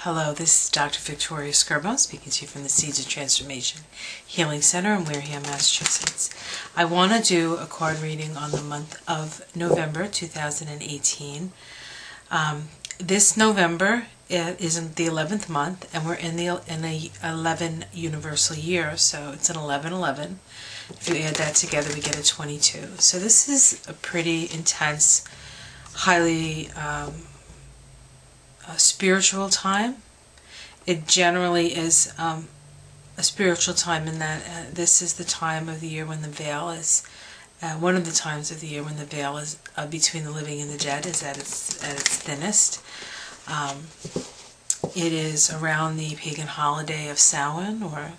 Hello, this is Dr. Victoria Skirbo speaking to you from the Seeds of Transformation Healing Center in Wareham, Massachusetts. I want to do a card reading on the month of November 2018. This November is in the 11th month, and we're in a 11 universal year, so it's an 11-11. If you add that together, we get a 22. So this is a pretty intense, highly a spiritual time. It generally is a spiritual time in that this is the time of the year when the veil is, one of the times of the year when the veil is between the living and the dead is at its thinnest. It is around the pagan holiday of Samhain, or I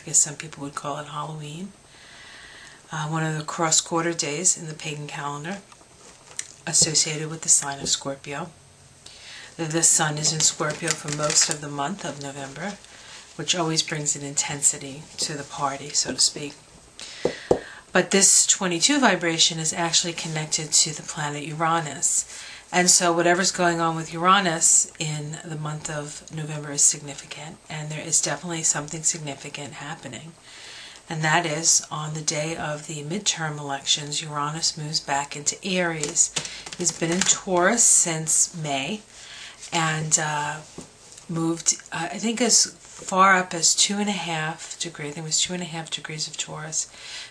guess some people would call it Halloween. One of the cross-quarter days in the pagan calendar, associated with the sign of Scorpio. The sun is in Scorpio for most of the month of November, which always brings an intensity to the party, so to speak. But this 22 vibration is actually connected to the planet Uranus. And so whatever's going on with Uranus in the month of November is significant, and there is definitely something significant happening. And that is, on the day of the midterm elections, Uranus moves back into Aries. He's been in Taurus since May, and moved, I think, as far up as 2.5 degrees. I think it was 2.5 degrees of Taurus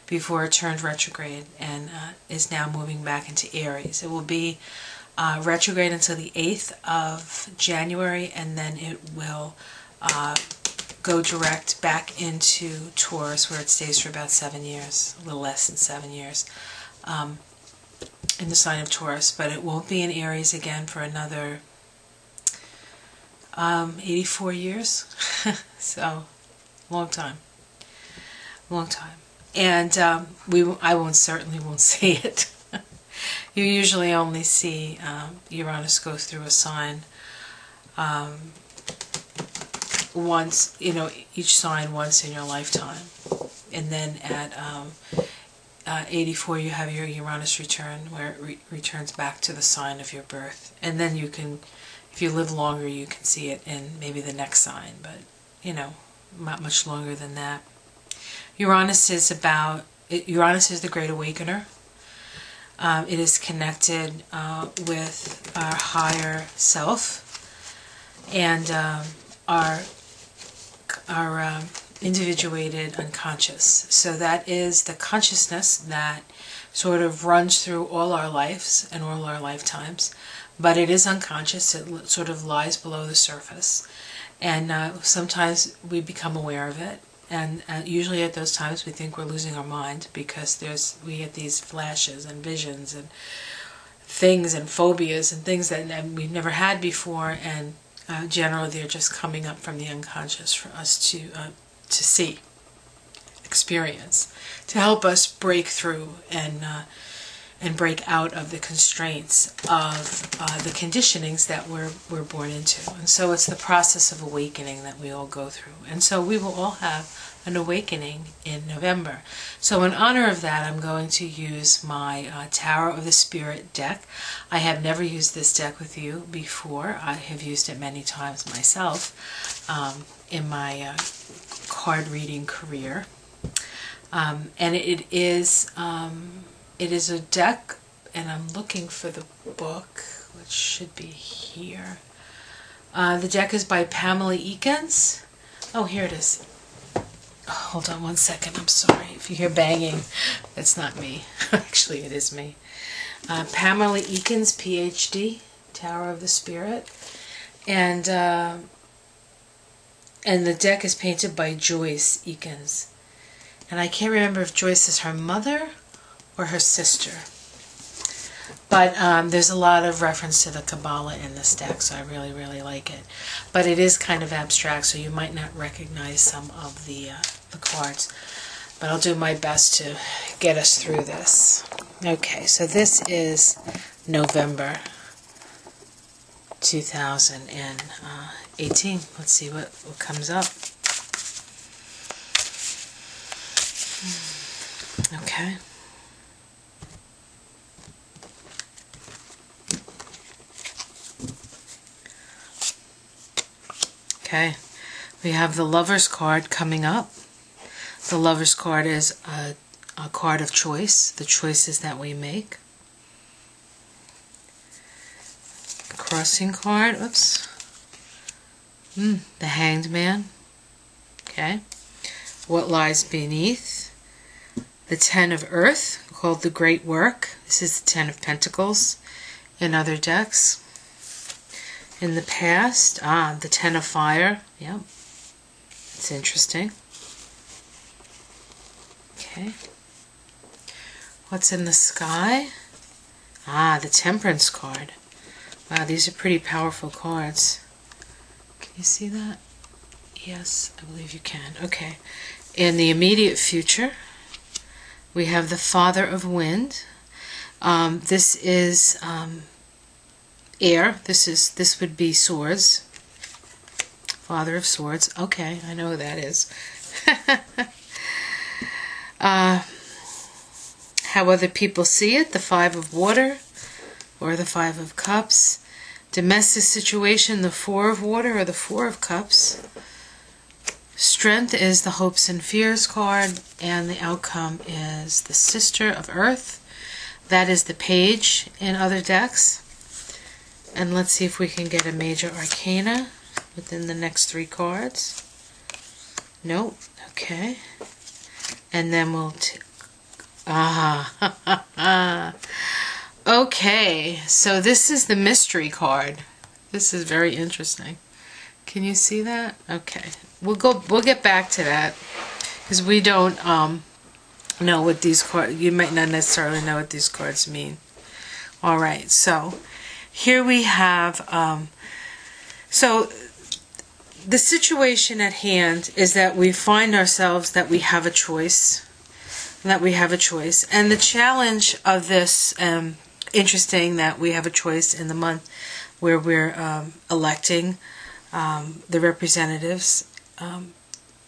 before it turned retrograde, and is now moving back into Aries. It will be retrograde until the 8th of January, and then it will go direct back into Taurus, where it stays for about 7 years, a little less than 7 years, in the sign of Taurus. But it won't be in Aries again for another 84 years. So long time. And I certainly won't see it. You usually only see Uranus go through a sign once, each sign once in your lifetime. And then at 84 you have your Uranus return, where it returns back to the sign of your birth. And then you can, if you live longer, you can see it in maybe the next sign, but not much longer than that. Uranus is the Great Awakener. It is connected with our higher self and our individuated unconscious. So that is the consciousness that sort of runs through all our lives and all our lifetimes, but it is unconscious. It sort of lies below the surface, and sometimes we become aware of it, and usually at those times we think we're losing our mind, because we get these flashes and visions and things and phobias and things that we've never had before, and generally they're just coming up from the unconscious for us to see, experience, to help us break through and break out of the constraints of the conditionings that we're born into. And so it's the process of awakening that we all go through. And so we will all have an awakening in November. So in honor of that, I'm going to use my Tower of the Spirit deck. I have never used this deck with you before. I have used it many times myself in my card reading career. And it is a deck, and I'm looking for the book, which should be here. The deck is by Pamela Eakins. Oh, here it is. Hold on one second, I'm sorry. If you hear banging, that's not me. Actually, it is me. Pamela Eakins, PhD, Tower of the Spirit. And the deck is painted by Joyce Eakins. And I can't remember if Joyce is her mother or her sister. But there's a lot of reference to the Kabbalah in this deck, so I really, really like it. But it is kind of abstract, so you might not recognize some of the cards. But I'll do my best to get us through this. Okay, so this is November 2018. Let's see what comes up. Okay. Okay, we have the Lover's card coming up. The Lover's card is a card of choice, the choices that we make. Crossing card, oops. The Hanged Man. Okay. What lies beneath? The Ten of Earth, called the Great Work. This is the Ten of Pentacles in other decks. In the past, the Ten of Fire. Yep. It's interesting. Okay. What's in the sky? The Temperance card. Wow, these are pretty powerful cards. Can you see that? Yes, I believe you can. Okay. In the immediate future, we have the Father of Wind. This is air. This would be swords. Father of Swords. Okay, I know who that is. How other people see it, the Five of Water or the Five of Cups. Domestic situation, the Four of Water or the Four of Cups. Strength is the Hopes and Fears card, and the outcome is the Sister of Earth. That is the Page in other decks. And let's see if we can get a major arcana within the next 3 cards. Nope. Okay. And then we'll... Okay, so this is the mystery card. This is very interesting. Can you see that? Okay. We'll get back to that, because we don't know what these cards... You might not necessarily know what these cards mean. Alright, so here we have... So the situation at hand is that we find ourselves that we have a choice. And the challenge of this, interesting that we have a choice in the month where we're electing the representatives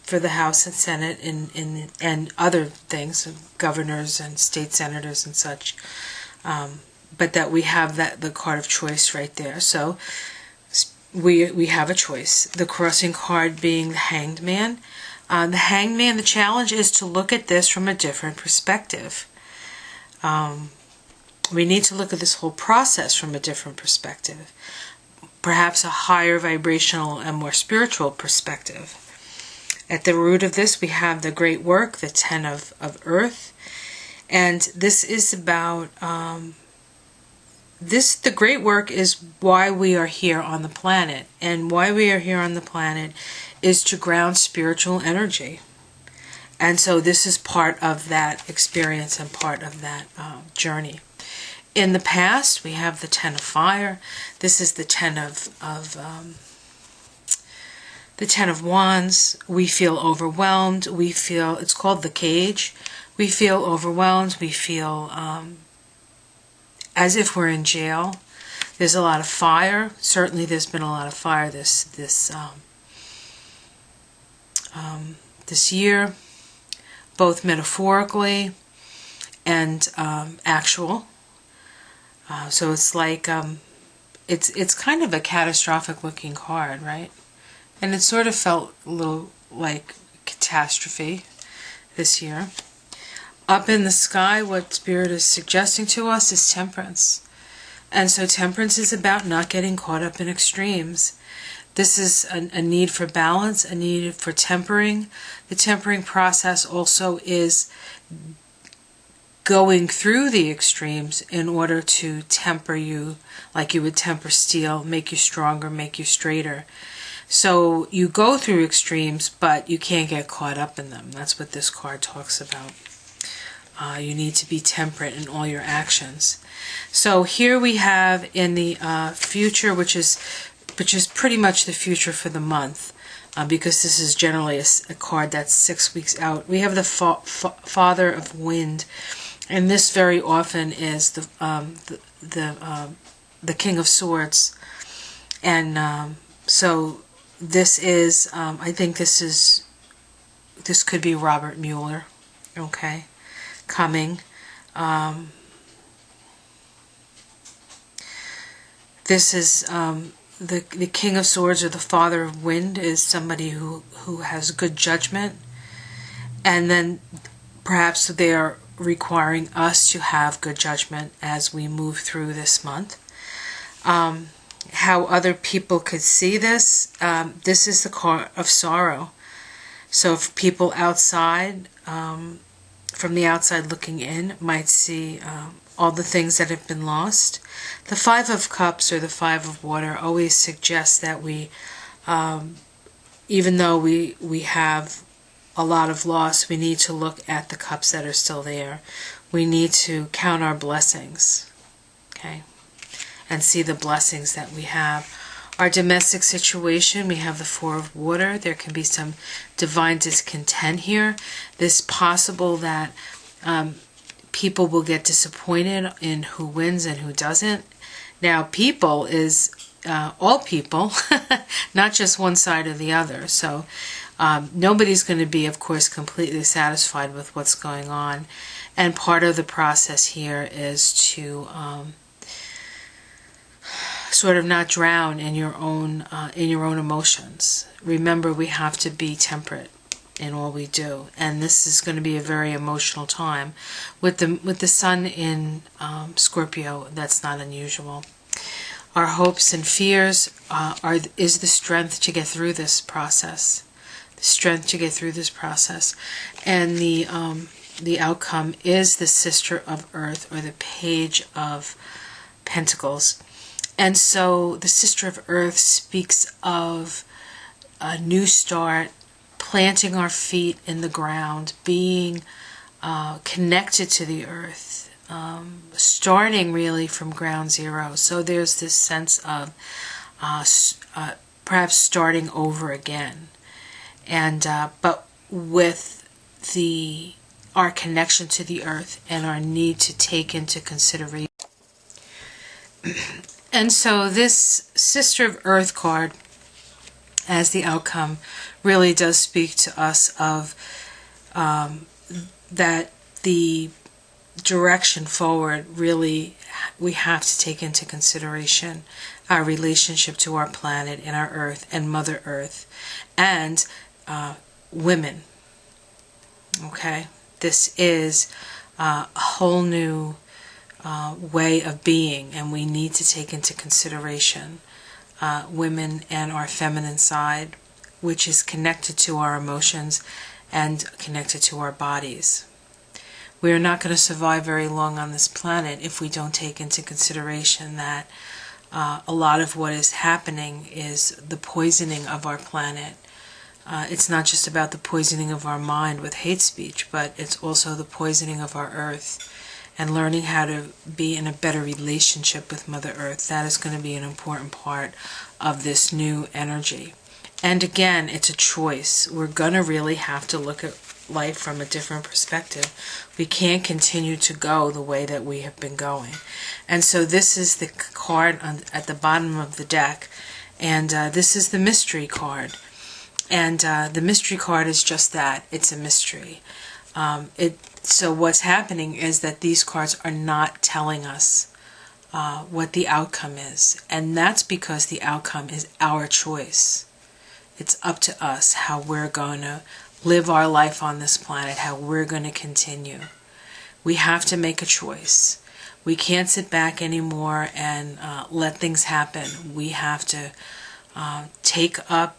for the House and Senate and other things, governors and state senators and such. But that we have the card of choice right there. So we have a choice. The crossing card being the Hanged Man. The Hanged Man, the challenge is to look at this from a different perspective. We need to look at this whole process from a different perspective. Perhaps a higher vibrational and more spiritual perspective. At the root of this we have the Great Work, the Ten of Earth. And this is about... the Great Work is why we are here on the planet. And why we are here on the planet is to ground spiritual energy. And so this is part of that experience and part of that journey. In the past, we have the Ten of Fire. This is the Ten of Wands. We feel overwhelmed. We feel, it's called the Cage. We feel overwhelmed. We feel as if we're in jail. There's a lot of fire. Certainly there's been a lot of fire this year, both metaphorically and actual. So it's like it's kind of a catastrophic looking card, right? And it sort of felt a little like catastrophe this year. Up in the sky, what Spirit is suggesting to us is temperance. And so temperance is about not getting caught up in extremes. This is a need for balance, a need for tempering. The tempering process also is going through the extremes in order to temper you like you would temper steel, make you stronger, make you straighter. So you go through extremes, but you can't get caught up in them. That's what this card talks about. You need to be temperate in all your actions. So here we have in the future, which is pretty much the future for the month, because this is generally a card that's 6 weeks out. We have the Father of Wind, and this very often is the King of Swords, and so this is I think this could be Robert Mueller, okay, coming. This is the King of Swords, or the Father of Wind, is somebody who has good judgment, and then perhaps they are requiring us to have good judgment as we move through this month. How other people could see this, this is the card of sorrow. So if people outside, from the outside looking in, might see all the things that have been lost. The Five of Cups, or the Five of Water, always suggests that we, even though we have a lot of loss, we need to look at the cups that are still there. We need to count our blessings, okay, and see the blessings that we have. Our domestic situation, we have the Four of Water. There can be some divine discontent here. It's possible that people will get disappointed in who wins and who doesn't. Now, people is all people, not just one side or the other. So nobody's going to be, of course, completely satisfied with what's going on. And part of the process here is to sort of not drown in your own emotions. Remember, we have to be temperate in all we do, and this is going to be a very emotional time with the sun in Scorpio. That's not unusual. Our hopes and fears is the strength to get through this process. The strength to get through this process, and the outcome is the Sister of Earth, or the Page of Pentacles. And so the Sister of Earth speaks of a new start, planting our feet in the ground, being connected to the earth, starting really from ground zero. So there's this sense of perhaps starting over again, and but with our connection to the earth and our need to take into consideration. And so this Sister of Earth card, as the outcome, really does speak to us of that the direction forward, really, we have to take into consideration our relationship to our planet and our earth and Mother Earth and women. Okay? This is a whole new way of being, and we need to take into consideration women and our feminine side, which is connected to our emotions and connected to our bodies. We are not going to survive very long on this planet if we don't take into consideration that a lot of what is happening is the poisoning of our planet. It's not just about the poisoning of our mind with hate speech, but it's also the poisoning of our earth, and learning how to be in a better relationship with Mother Earth. That is going to be an important part of this new energy. And again, it's a choice. We're going to really have to look at life from a different perspective. We can't continue to go the way that we have been going. And so this is the card at the bottom of the deck, and this is the mystery card. And the mystery card is just that. It's a mystery. So what's happening is that these cards are not telling us what the outcome is. And that's because the outcome is our choice. It's up to us how we're going to live our life on this planet, how we're going to continue. We have to make a choice. We can't sit back anymore and let things happen. We have to take up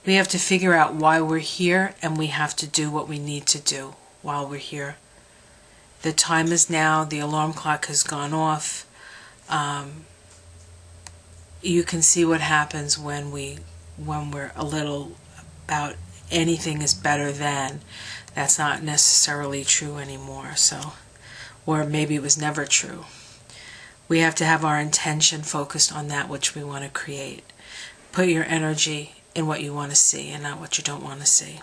we have to figure out why we're here, and we have to do what we need to do while we're here. The time is now. The alarm clock has gone off. You can see what happens when we're a little about anything is better than. That's not necessarily true anymore. So, or maybe it was never true. We have to have our intention focused on that which we want to create. Put your energy in what you want to see and not what you don't want to see.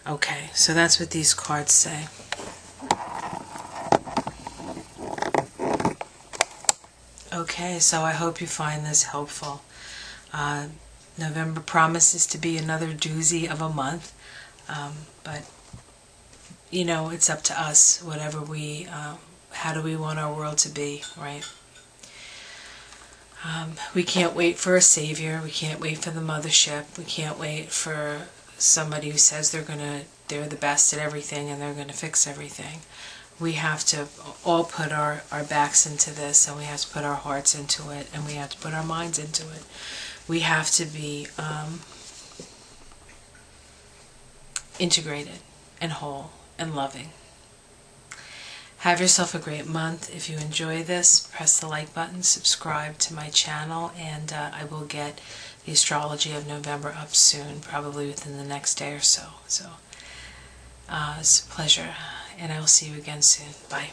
Okay, so that's what these cards say. Okay, so I hope you find this helpful. November promises to be another doozy of a month, but you know, it's up to us, whatever we How do we want our world to be, right? We can't wait for a savior. We can't wait for the mothership. We can't wait for somebody who says they're the best at everything and they're going to fix everything. We have to all put our backs into this, and we have to put our hearts into it, and we have to put our minds into it. We have to be integrated and whole and loving. Have yourself a great month. If you enjoy this, press the like button, subscribe to my channel, and I will get the astrology of November up soon, probably within the next day or so. So it's a pleasure, and I will see you again soon. Bye.